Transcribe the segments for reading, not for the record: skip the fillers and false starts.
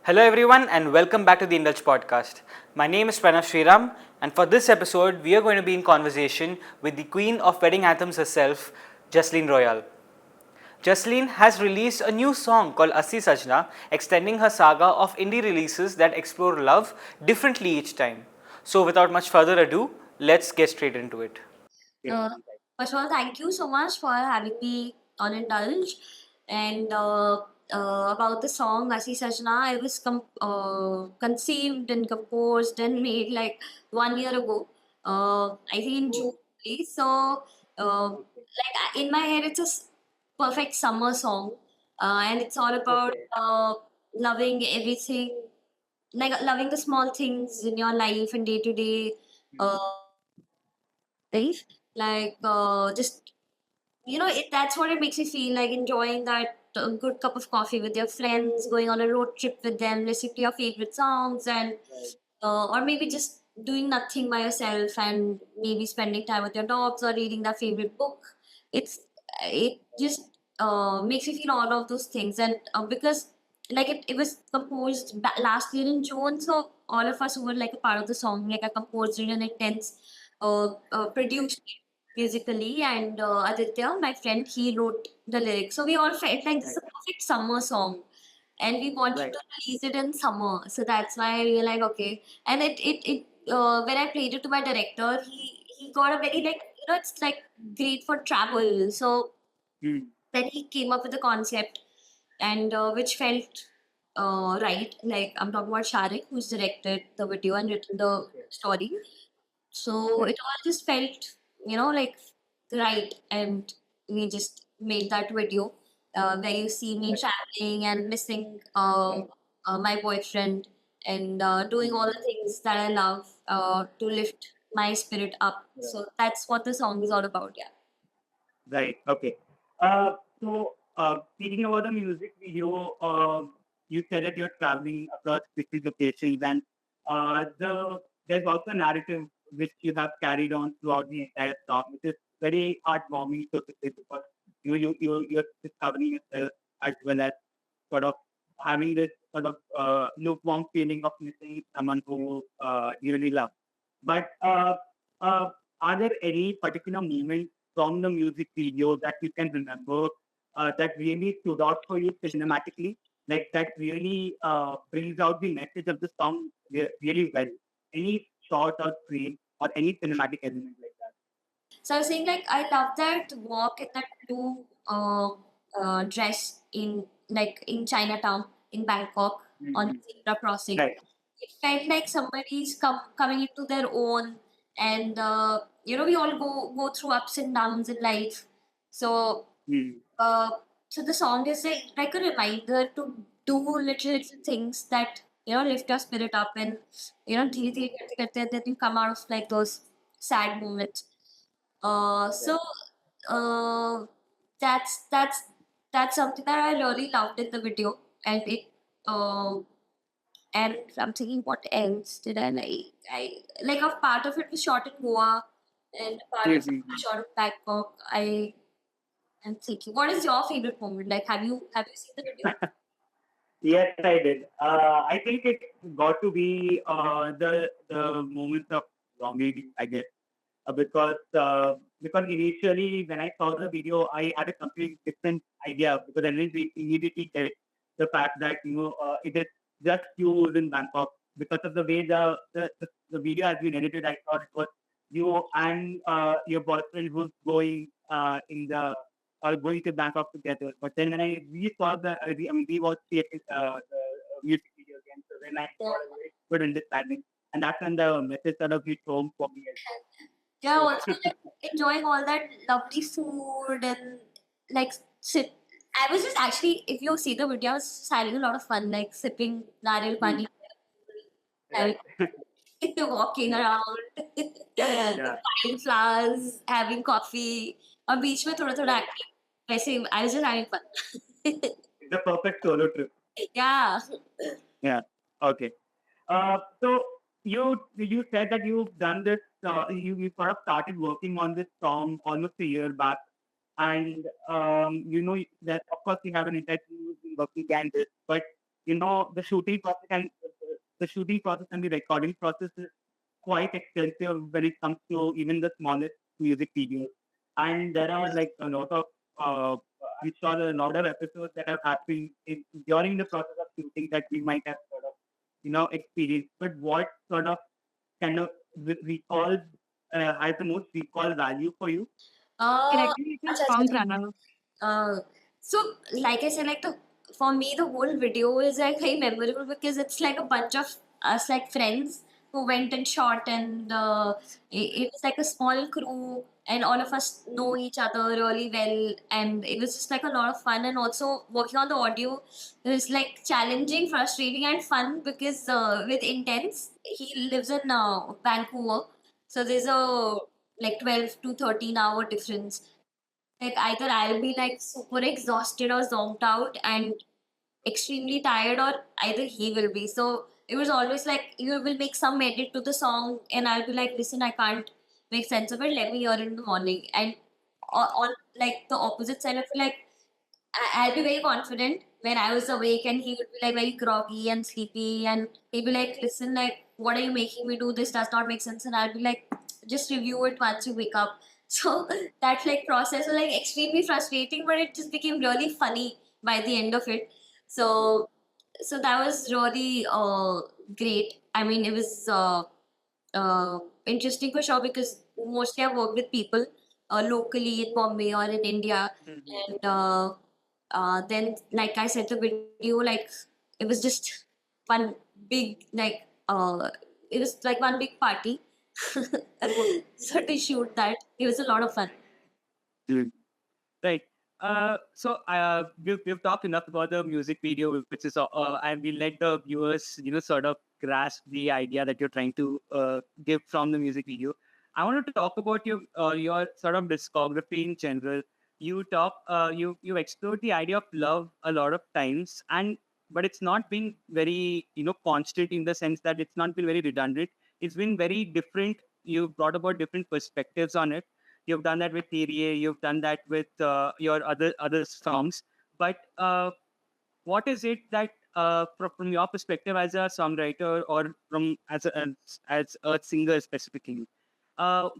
Hello, everyone, and welcome back to the Indulge podcast. My name is Pranav Sriram, and for this episode, we are going to be in conversation with the queen of wedding anthems herself, Jasleen Royal. Jasleen has released a new song called Assi Sajna, extending her saga of indie releases that explore love differently each time. So, without much further ado, let's get straight into it. Uh, First of all, thank you so much for having me on Indulge. And about the song Asi Sajna, it was conceived and composed and made like 1 year ago. I think in June. So, in my head, it's a perfect summer song. And it's all about loving everything, like loving the small things in your life and day to day life. Just that's what it makes you feel like, enjoying that good cup of coffee with your friends, going on a road trip with them, listening to your favorite songs, and or maybe just doing nothing by yourself and maybe spending time with your dogs or reading that favorite book. It just makes you feel all of those things. And because it was composed last year in June, so all of us who were like a part of the song, like I composed it and it tense produced it musically, and Aditya, my friend, he wrote the lyrics. So we all felt like this is a perfect summer song, and we wanted to release it in summer. So that's why we were like, okay. And when I played it to my director, he got a very, it's like great for travel. So then he came up with the concept, and which felt right. Like, I'm talking about Sharik, who's directed the video and written the story. So it all just felt, like right. And we just made that video where you see me traveling and missing my boyfriend, and doing all the things that I love to lift my spirit up. So that's what the song is all about. Yeah. Right. Okay. Speaking about the music video, you said that you're traveling across 50 locations, and there's also a narrative which you have carried on throughout the entire song, which is very heartwarming, so to say, because you're discovering yourself as well as sort of having this sort of lukewarm feeling of missing someone who you really love. But uh, are there any particular moments from the music video that you can remember that really stood out for you cinematically, like that really brings out the message of the song really well? Any shot or frame or any cinematic element like that? So I was saying, like, I love that walk in that blue dress in Chinatown in Bangkok on the zebra crossing. Right. It felt like somebody's coming into their own, and we all go through ups and downs in life. So Mm. uh, so the song is like a reminder to do little things that lift your spirit up, and धीरे धीरे करते करते then you come out of like those sad moments. So uh, that's that's that's something that I really loved in the video, and it uh, and I'm thinking, what else did I like? I like a part of it was shot in Goa, and a part of it was shot in Bangkok. I am thinking, what is your favorite moment? Like, have you seen the video? Yes, I did. I think it got to be the moments of longing, I guess, because initially when I saw the video, I had a completely different idea because I didn't immediately get the fact that it is just you who's in Bangkok because of the way the video has been edited. I thought it was you and your boyfriend who's going in the going to Bangkok together. But then when I re-saw we watched the music video again. So then I got a very good understanding, and that's when the message sort of hit home for me as Yeah, well. also like enjoying all that lovely food and like sit. I was just actually, if you see the video, I was having a lot of fun, like sipping nariyal Hmm. pani, having Right. walking around, Yeah. buying flowers, having coffee, और बीच में थोड़ा थोड़ा Right. acting. वैसे I was just having fun. It's a perfect solo trip. Yeah. Yeah. Okay. So you said that you've done this. You sort of started working on this song almost a year back, and you know that of course you have an entire team who's been working on this, but the shooting process and the recording process is quite extensive when it comes to even the smallest music videos. And there are like a lot of we saw a lot of episodes that have happened during the process of shooting that we might have sort of experienced. But what sort of kind of recall has the most recall value for you? Correctly, it is Acha, from acha. Pranav. So, like I said, for me, the whole video is like very memorable because it's like a bunch of us, like friends, who went and shot, and it was like a small crew, and all of us know each other really well, and it was just like a lot of fun. And also working on the audio is like challenging, frustrating, and fun because with Intense, he lives in Vancouver, so there's a like 12 to 13 hour difference. Like either I'll be like super exhausted or zonked out and extremely tired, or either he will be. So it was always like you will make some edit to the song, and I'll be like, listen, I can't make sense of it. Let me hear it in the morning. And on like the opposite side, I feel like I'll be very confident when I was awake, and he would be like very groggy and sleepy, and he'd be like, listen, like, what are you making me do? This does not make sense. And I'll be like, just review it once you wake up. So that like process was like extremely frustrating, but it just became really funny by the end of it. So that was really great. I mean, it was interesting for sure because mostly I work with people locally in Bombay or in India, and then like I said, the video, like, it was just one big like it was like one big party. So to shoot that, it was a lot of fun. Right. We've talked enough about the music video, which is and we let the viewers, sort of grasp the idea that you're trying to give from the music video. I wanted to talk about your sort of discography in general. You explored the idea of love a lot of times, but it's not been very constant in the sense that it's not been very redundant. It's been very different. You brought about different perspectives on it. You've done that with Thierry. You've done that with your other songs. But what is it that, from your perspective as a songwriter or from as a singer specifically,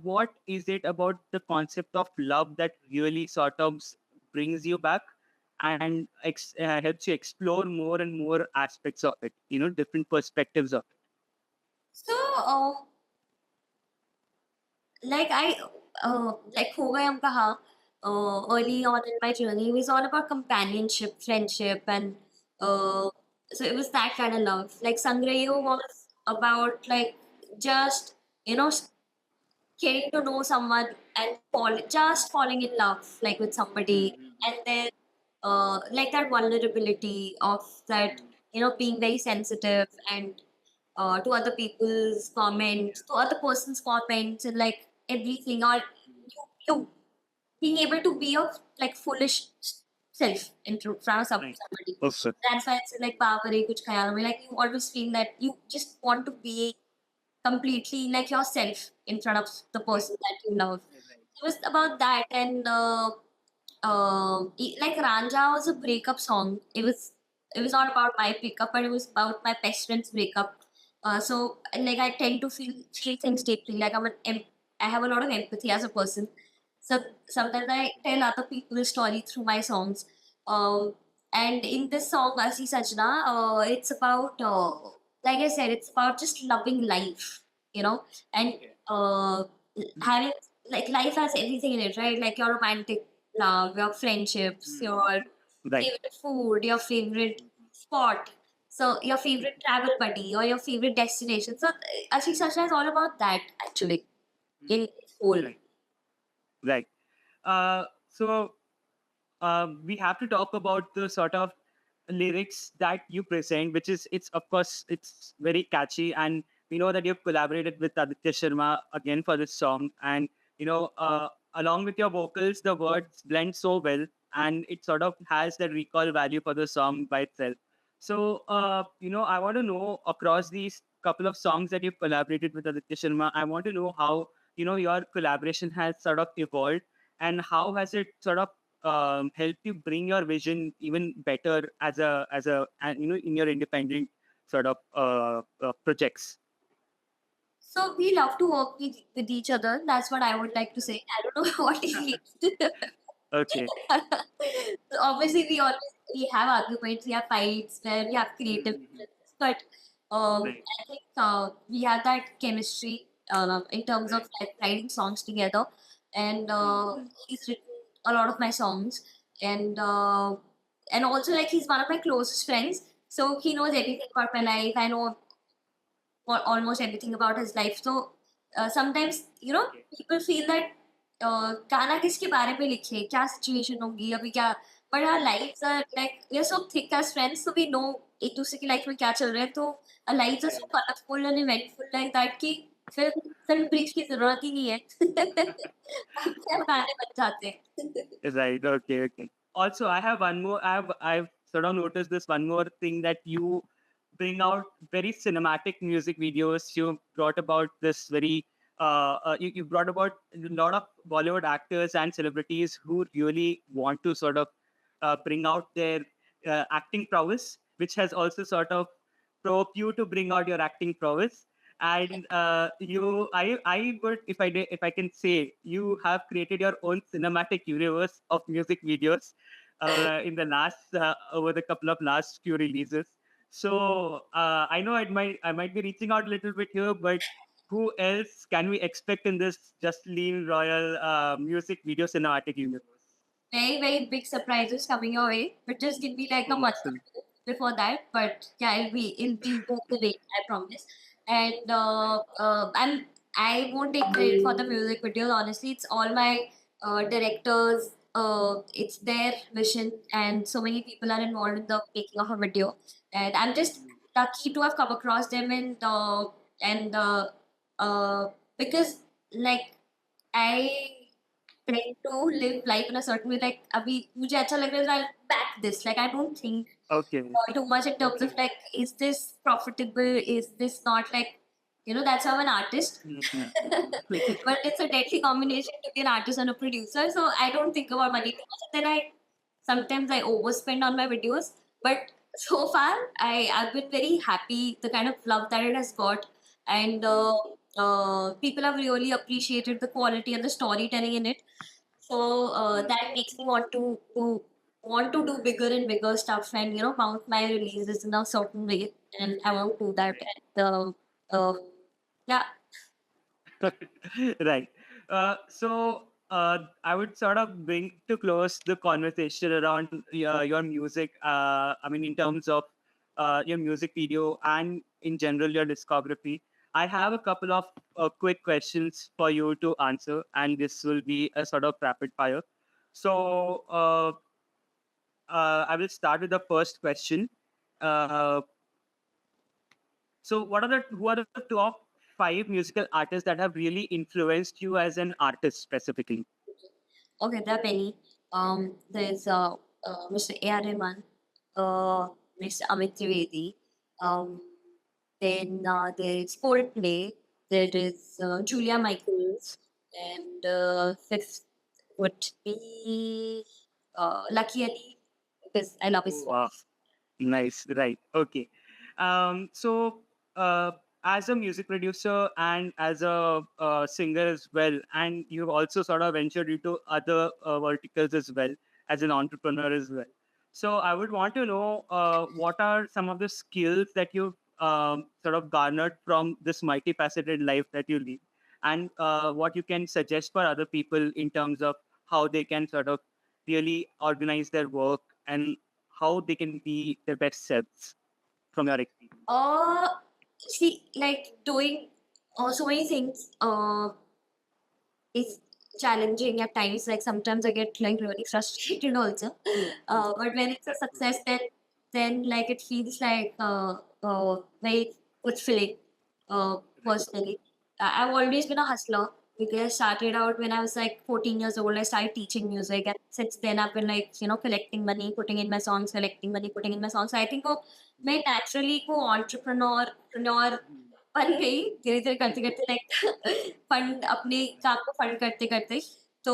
what is it about the concept of love that really sort of brings you back and helps you explore more and more aspects of it? Different perspectives of it. So, like I like Ho Gayam Kaha, early on in my journey, it was all about companionship, friendship, and so it was that kind of love. Like Sangrayo was about like just you know getting to know someone and just falling in love like with somebody, and then like that vulnerability of that being very sensitive and to other people's comments, to other person's comments, and like everything, or you being able to be your like foolish self in front of Right. somebody. Okay. That's why it's like Barbary kuch khayal mein. Like you always feel that you just want to be completely like yourself in front of the person that you love. It was about that, and like Ranja was a breakup song. It was not about my breakup, but it was about my best friend's breakup. So like I tend to feel things deeply. Like I have a lot of empathy as a person. So sometimes I tell other people's story through my songs. Um, and in this song, Asi Sajna, it's about like I said, it's about just loving life, and having like life has everything in it, right? Like your romantic love, your friendships, your Right. favorite food, your favorite spot, so your favorite travel buddy or your favorite destination. So Ashik Sashna is all about that actually in its whole. Right. Right. So we have to talk about the sort of lyrics that you present, which is, it's of course, it's very catchy, and we know that you've collaborated with Aditya Sharma again for this song, and along with your vocals, the words blend so well, and it sort of has that recall value for the song by itself. So I want to know, across these couple of songs that you've collaborated with Aditya Sharma, I want to know how your collaboration has sort of evolved, and how has it sort of helped you bring your vision even better as a and, in your independent sort of projects? So we love to work with each other. That's what I would like to say. I don't know what he means. Okay. So obviously, we have arguments, we have fights, where we have creative differences, but Right. I think we have that chemistry in terms of like writing songs together, and he's written a lot of my songs, and uh, and also like he's one of my closest friends, so he knows everything about my life. I know almost everything about his life. So sometimes people feel that गाना किसके बारे में लिखे क्या situation होगी अभी क्या but our lives are like we are so thick as friends so we know एक दूसरे की लाइफ में क्या चल रहा है तो our lives are so colorful and eventful like that कि फिर फिल्म ब्रीफ की जरूरत ही नहीं है अपने आप गाने बन जाते हैं Right. Okay. Okay. Also, I have one more. I've sort of noticed this one more thing that you bring out very cinematic music videos. You brought about this very. You brought about a lot of Bollywood actors and celebrities who really want to sort of bring out their acting prowess, which has also sort of provoked you to bring out your acting prowess. And I would, if I can say, you have created your own cinematic universe of music videos in the last over the couple of last few releases. So I know I might be reaching out a little bit here, but who else can we expect in this Justine Royal music video cinematic universe? very, very big surprises coming your way. But just give me like a month Awesome. before that. But yeah, it'll be worth the wait, I promise. And I won't take credit for the music videos. Honestly, it's all my directors. It's their vision, and so many people are involved in the making of a video. And I'm just lucky to have come across them and uh, because like I tend to live life in a certain way. Like, अभी मुझे अच्छा लग रहा है, I'll back this. Like, I don't think Okay. too much in terms of like, is this profitable? Is this not like, that's how I'm an artist. Mhm. But it's a deadly combination to be an artist and a producer. So I don't think about money too much. And then sometimes I overspend on my videos. But so far, I've been very happy the kind of love that it has got, and people have really appreciated the quality and the storytelling in it. So that makes me want to do bigger and bigger stuff, and mount my releases in a certain way, and I want to do that. And yeah, Right. So I would sort of bring to close the conversation around your music. I mean, in terms of your music video and in general your discography. I have a couple of quick questions for you to answer, and this will be a sort of rapid fire. So I will start with the first question. Uh, so, who are the top five musical artists that have really influenced you as an artist specifically? okay, there are many. There's Mr. A.R. Rahman, Mr. Amit Trivedi. Um, then there's Coldplay. There is Julia Michaels, and fifth would be Lucky Ali because I love his Wow, songs. nice, right? Okay. So, uh, as a music producer and as a singer as well, and you've also sort of ventured into other verticals as well as an entrepreneur as well. So, I would want to know what are some of the skills that you've sort of garnered from this multifaceted life that you lead, and what you can suggest for other people in terms of how they can sort of really organize their work and how they can be their best selves from your experience. Uh, See, like doing so many things is challenging at times. Like sometimes I get like really frustrated also. But when it's a success, then like it feels like very fulfilling. Personally, I've always been a hustler because I started out when I was like 14 years old. I started teaching music, and since then I've been like collecting money, putting in my songs, collecting money, putting in my songs. So I think मैं naturally को entrepreneur बन गई धीरे-धीरे करते-करते like fund अपने काम को fund करते-करते। तो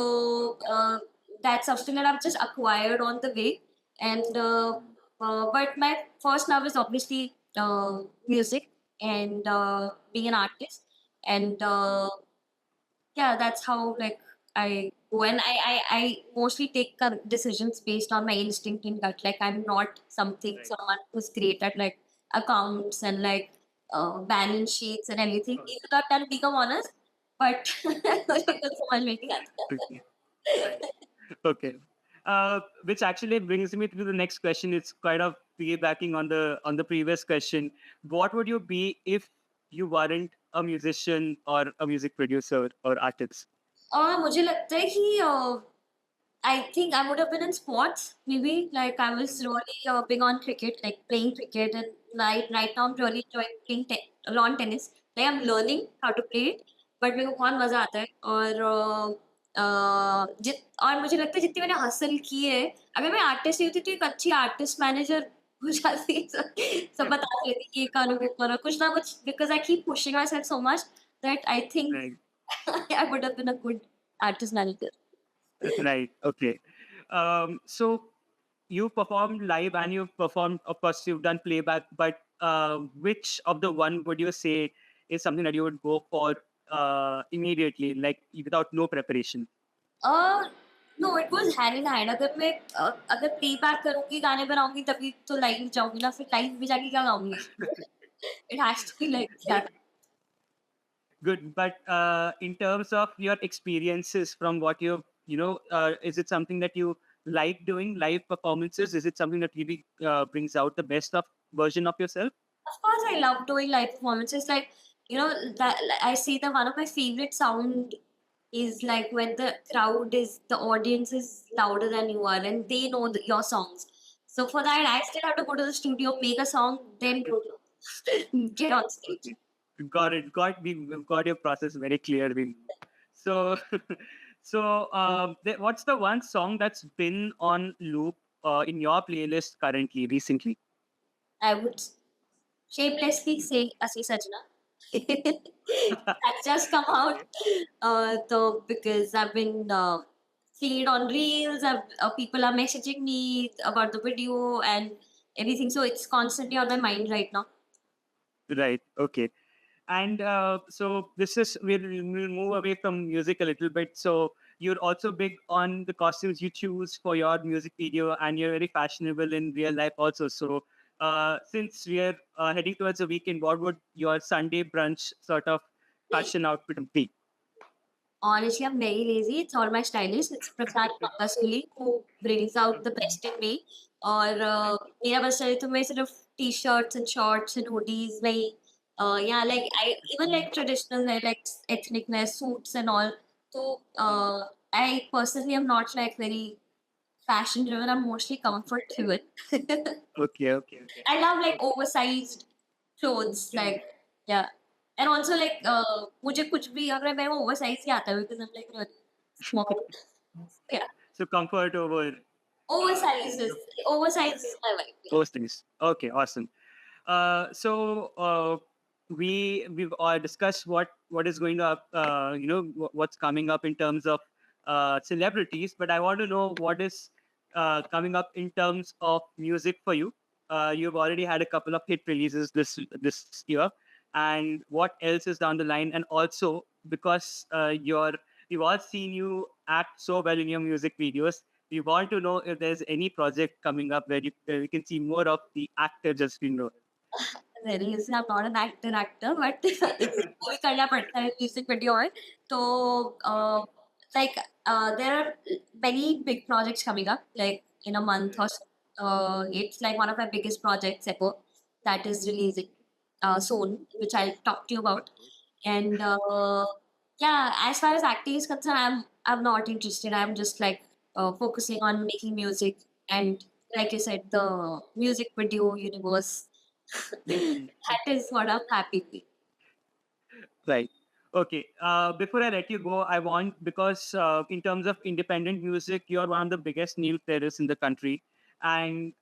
that's something that I've just acquired on the way. And but my first love is obviously music and being an artist. And yeah, that's how like I when I mostly take decisions based on my instinct and gut. Like I'm not someone who's great at like accounts and like balance sheets and everything. Even though I've done become honest, but someone making Okay. Okay. Which actually brings me to the next question. It's kind of piggybacking on the previous question. What would you be if you weren't a musician or a music producer or artist? मुझे लगता है कि I think I would have been in sports, maybe. Like I was really big on cricket, like playing cricket, and right now I'm really enjoying playing lawn tennis. Like I'm learning how to play it, but मेरे को बहुत मजा आता है और और मुझे लगता है जितनी मैंने हासिल की है, अगर मैं आर्टिस्ट नहीं होती तो एक अच्छी आर्टिस्ट मैनेजर हो जाती। सब बता देती कि ये करो वो करो कुछ ना कुछ, because I keep pushing myself so much that I think Right. I would have been a good artist manager. Right. Okay. So you performed live and you've performed, of course, you've done playback, but which of the one would you say is something that you would go for immediately, like without no preparation? Uh, no it was hand in hand. अगर मैं अगर playback करूँगी, गाने बनाऊँगी तभी तो live जाऊँगी ना, फिर लाइव में जाके क्या गाऊँगी? It has to be like that. Good, but in terms of your experiences from what is it something that you like doing live performances? Is it something that really brings out the best of version of yourself? Of course, I love doing live performances. Like, you know, that like, I say that one of my favorite sound is like when the audience is louder than you are and they know your songs. So for that, I still have to go to the studio, make a song, then go to get on stage. Okay. Got it. We've got your process very clearly. So, what's the one song that's been on loop in your playlist currently, recently? I would shamelessly say Asi Sajna. That just come out though because I've been seeing it on reels. People are messaging me about the video and everything, so it's constantly on my mind right now. Right. Okay. And so we'll move away from music a little bit. So you're also big on the costumes you choose for your music video, and you're very fashionable in real life also. So since we're heading towards the weekend, what would your Sunday brunch sort of fashion outfit be? Honestly, I'm very lazy. It's all my stylist. It's Prasad Pakasuli who brings out the best in me. और मेरा बस चले तो मैं सिर्फ t-shirts and shorts and hoodies में ही yeah, like I even like traditional like ethnic wear suits and all. So I personally am not like very fashion driven. I'm mostly comfort driven. Okay, okay, okay. I love like oversized clothes, like yeah. And also like मुझे कुछ भी अगर मैं वो oversize ही आता है because I'm like really small. Yeah, So comfort over oversized is my vibe. Yeah. those things. Okay, awesome. So we've discussed what is going up, what's coming up in terms of celebrities, but I want to know what is coming up in terms of music for you. You've already had a couple of hit releases this year, and what else is down the line? And also because we've all seen you act so well in your music videos. We want to know if there's any project coming up where we can see more of the actor Jasleen Roy. Really, is I'm not an actor, but वो भी करना पड़ता है music video में। तो like there are many big projects coming up like in a month or so. It's like one of my biggest projects ever that is releasing soon, which I'll talk to you about. And yeah, as far as acting is concerned, I'm not interested. I'm just like focusing on making music and like you said, the music video universe. That is what I'm happy with. Right. Okay. Before I let you go, I want, because in terms of independent music, you're one of the biggest new players in the country, and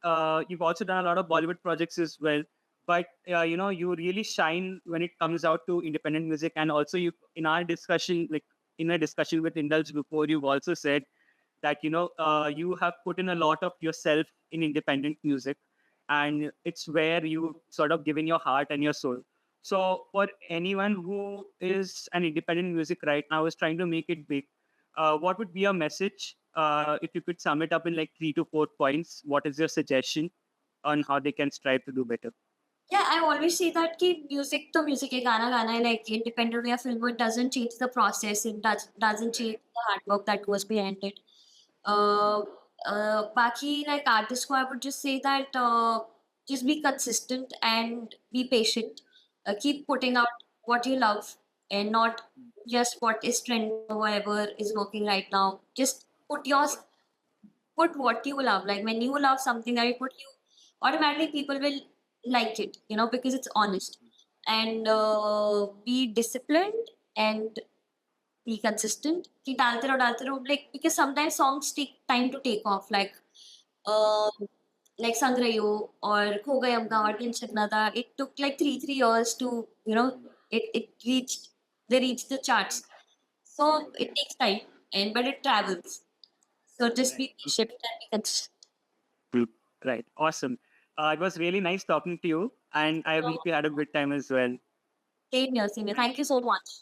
you've also done a lot of Bollywood projects as well. But you really shine when it comes out to independent music, and also you in our discussion, like in a discussion with Indulge before, you've also said that you have put in a lot of yourself in independent music, and it's where you sort of given your heart and your soul. So for anyone who is an independent music right now is trying to make it big, what would be your message? If you could sum it up in like 3 to 4 points, what is your suggestion on how they can strive to do better? Yeah, I always say that ki music to music hai, गाना है, like independent या film, it doesn't change the process, it doesn't change the hard work that goes behind it. Uh, बाकी like artists को I would just say that just be consistent and be patient. Keep putting out what you love and not just what is trending or whatever is working right now. Just put what you love. Like when you love something that you put, you automatically people will like it, because it's honest. And be disciplined and be consistent. कि डालते रहो, like because sometimes songs take time to take off. Uh, like संग रही हो or खो गए हमका और दिन सकना था. It took like three years to it reached the charts. So it takes time but it travels. So just be patient and be consistent. Right. Awesome. It was really nice talking to you, and I hope you had a good time as well. Same here, same here. Thank you so much.